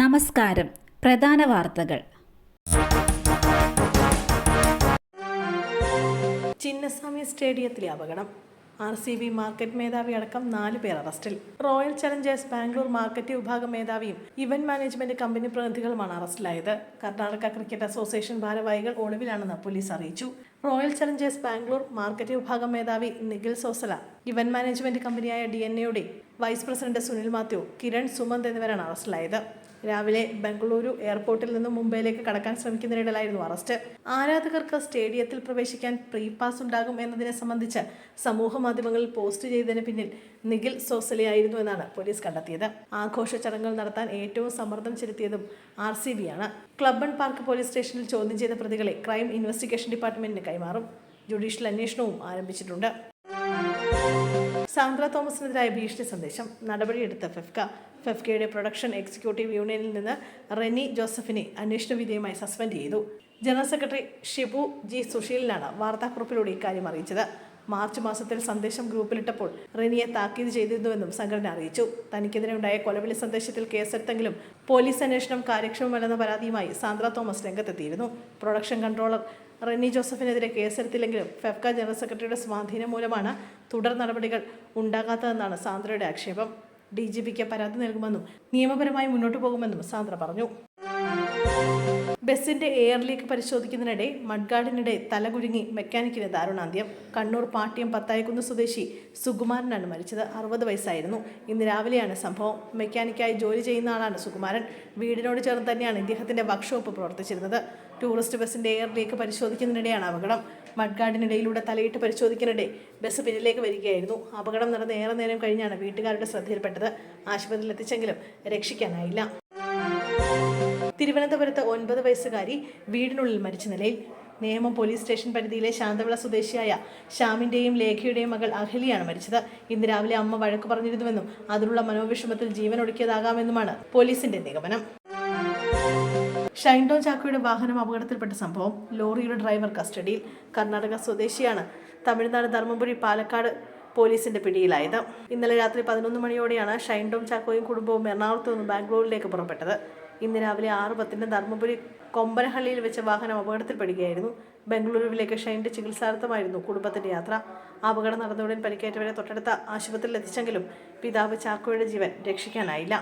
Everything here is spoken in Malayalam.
നമസ്കാരം. പ്രധാന വാർത്തകൾ. ചിന്നസ്വാമി സ്റ്റേഡിയത്തിലെ അപകടം. RCB മാർക്കറ്റ് മേധാവി അടക്കം 4 പേർ അറസ്റ്റിൽ. റോയൽ ചലഞ്ചേഴ്സ് ബാംഗ്ലൂർ മാർക്കറ്റ് വിഭാഗം മേധാവിയും ഇവന്റ് മാനേജ്മെന്റ് കമ്പനി പ്രതിനിധികളുമാണ് അറസ്റ്റിലായത്. കർണാടക ക്രിക്കറ്റ് അസോസിയേഷൻ ഭാരവാഹികൾ ഒളിവിലാണെന്ന് പോലീസ് അറിയിച്ചു. റോയൽ ചലഞ്ചേഴ്സ് ബാംഗ്ലൂർ മാർക്കറ്റ് വിഭാഗം മേധാവി നിഖിൽ സോസല, ഇവന്റ് മാനേജ്മെന്റ് കമ്പനിയായ DNA vice president Sunil Mathew, Kiran Sumanth എന്നിവരാണ് അറസ്റ്റിലായത്. രാവിലെ ബംഗളൂരു എയർപോർട്ടിൽ നിന്നും മുംബൈയിലേക്ക് കടക്കാൻ ശ്രമിക്കുന്നതിനിടയിലായിരുന്നു അറസ്റ്റ്. ആരാധകർക്ക് സ്റ്റേഡിയത്തിൽ പ്രവേശിക്കാൻ പ്രീ പാസ് ഉണ്ടാകും എന്നതിനെ സംബന്ധിച്ച് സമൂഹ മാധ്യമങ്ങളിൽ പോസ്റ്റ് ചെയ്തതിന് പിന്നിൽ നിഖിൽ സോസലയായിരുന്നു എന്നാണ് പോലീസ് കണ്ടെത്തിയത്. ആഘോഷ ചടങ്ങുകൾ നടത്താൻ ഏറ്റവും സമ്മർദ്ദം ചെലുത്തിയതും RCB ആണ്. ക്ലബ് ആൻഡ് പാർക്ക് പോലീസ് സ്റ്റേഷനിൽ ചോദ്യം ചെയ്ത പ്രതികളെ ക്രൈം ഇൻവെസ്റ്റിഗേഷൻ ഡിപ്പാർട്ട്മെന്റിന് കൈമാറും. ജുഡീഷ്യൽ അന്വേഷണവും ആരംഭിച്ചിട്ടുണ്ട്. സാന്ദ്ര തോമസിനെതിരായ ഭീഷണി സന്ദേശം. നടപടിയെടുത്ത ഫെഫ്കയുടെ പ്രൊഡക്ഷൻ എക്സിക്യൂട്ടീവ് യൂണിയനിൽ നിന്ന് റെനി ജോസഫിനെ അന്വേഷണ വിധേയമായി സസ്പെൻഡ് ചെയ്തു. ജനറൽ സെക്രട്ടറി ഷിബു ജി സുശീലിനാണ് വാർത്താക്കുറിപ്പിലൂടെ ഇക്കാര്യം അറിയിച്ചത്. മാർച്ച് മാസത്തിൽ സന്ദേശം ഗ്രൂപ്പിലിട്ടപ്പോൾ റെനിയെ താക്കീത് ചെയ്തിരുന്നുവെന്നും സംഘടന അറിയിച്ചു. തനിക്കെതിരെ ഉണ്ടായ കൊലവിളി സന്ദേശത്തിൽ കേസെടുത്തെങ്കിലും പോലീസ് അന്വേഷണം കാര്യക്ഷമമല്ലെന്ന പരാതിയുമായി സാന്ദ്ര തോമസ് രംഗത്തെത്തിയിരുന്നു. പ്രൊഡക്ഷൻ കൺട്രോളർ റെനി ജോസഫിനെതിരെ കേസെടുത്തില്ലെങ്കിലും ഫെഫ്ക ജനറൽ സെക്രട്ടറിയുടെ സ്വാധീനം മൂലമാണ് തുടർ നടപടികൾ ഉണ്ടാകാത്തതെന്നാണ് സാന്ദ്രയുടെ ആക്ഷേപം. DGPക്ക് പരാതി നൽകുമെന്നും നിയമപരമായി മുന്നോട്ടു പോകുമെന്നും സാന്ദ്ര പറഞ്ഞു. ബസിന്റെ എയർ ലീക്ക് പരിശോധിക്കുന്നതിനിടെ മഡ്ഗാർഡിനിടെ തലകുരുങ്ങി മെക്കാനിക്കിന് ദാരുണാന്ത്യം. കണ്ണൂർ പാട്യം പത്തായക്കുന്ന് സ്വദേശി സുകുമാരനാണ് മരിച്ചത്. 60 വയസ്സായിരുന്നു. ഇന്ന് രാവിലെയാണ് സംഭവം. മെക്കാനിക്കായി ജോലി ചെയ്യുന്ന ആളാണ് സുകുമാരൻ. വീടിനോട് ചേർന്ന് തന്നെയാണ് ഇദ്ദേഹത്തിന്റെ വർക്ക്ഷോപ്പ് പ്രവർത്തിച്ചിരുന്നത്. ടൂറിസ്റ്റ് ബസിന്റെ എയർ ലീക്ക് പരിശോധിക്കുന്നതിനിടെയാണ് അപകടം. മഡ്ഗാർഡിനിടയിലൂടെ തലയിട്ട് പരിശോധിക്കുന്നതിനിടെ ബസ് പിന്നിലേക്ക് വരികയായിരുന്നു. അപകടം നടന്ന് ഏറെ നേരം കഴിഞ്ഞാണ് വീട്ടുകാരുടെ ശ്രദ്ധയിൽപ്പെട്ടത്. ആശുപത്രിയിൽ എത്തിച്ചെങ്കിലും രക്ഷിക്കാനായില്ല. തിരുവനന്തപുരത്ത് 9 വയസ്സുകാരി വീടിനുള്ളിൽ മരിച്ച നിലയിൽ. നേമം പോലീസ് സ്റ്റേഷൻ പരിധിയിലെ ശാന്തവിള സ്വദേശിയായ ശ്യാമിന്റെയും ലേഖയുടെയും മകൾ അഹലിയാണ് മരിച്ചത്. ഇന്ന് രാവിലെ അമ്മ വഴക്ക് പറഞ്ഞിരുന്നുവെന്നും അതിനുള്ള മനോവിഷമത്തിൽ ജീവൻ ഒടുക്കിയതാകാമെന്നുമാണ് പോലീസിന്റെ നിഗമനം. ഷൈൻ ടോം ചാക്കോയുടെ വാഹനം അപകടത്തിൽപ്പെട്ട സംഭവം. ലോറിയുടെ ഡ്രൈവർ കസ്റ്റഡിയിൽ. കർണാടക സ്വദേശിയാണ് തമിഴ്നാട് ധർമ്മപുരി പാലക്കാട് പോലീസിന്റെ പിടിയിലായത്. ഇന്നലെ രാത്രി 11 മണിയോടെയാണ് ഷൈൻ ടോം ചാക്കോയും കുടുംബവും എറണാകുളത്തു നിന്ന് ബാംഗ്ലൂരിലേക്ക് പുറപ്പെട്ടത്. ഇന്ന് രാവിലെ 6:10 ധർമ്മപുരി കൊമ്പനഹള്ളിയിൽ വെച്ച വാഹനം അപകടത്തിൽപ്പെടുകയായിരുന്നു. ബംഗളൂരുവിലേക്ക് ഷൈൻ്റെ ചികിത്സാർത്ഥമായിരുന്നു കുടുംബത്തിന്റെ യാത്ര. അപകടം നടന്നയുടൻ പരിക്കേറ്റവരെ തൊട്ടടുത്ത ആശുപത്രിയിൽ എത്തിച്ചെങ്കിലും പിതാവ് ചാക്കോയുടെ ജീവൻ രക്ഷിക്കാനായില്ല.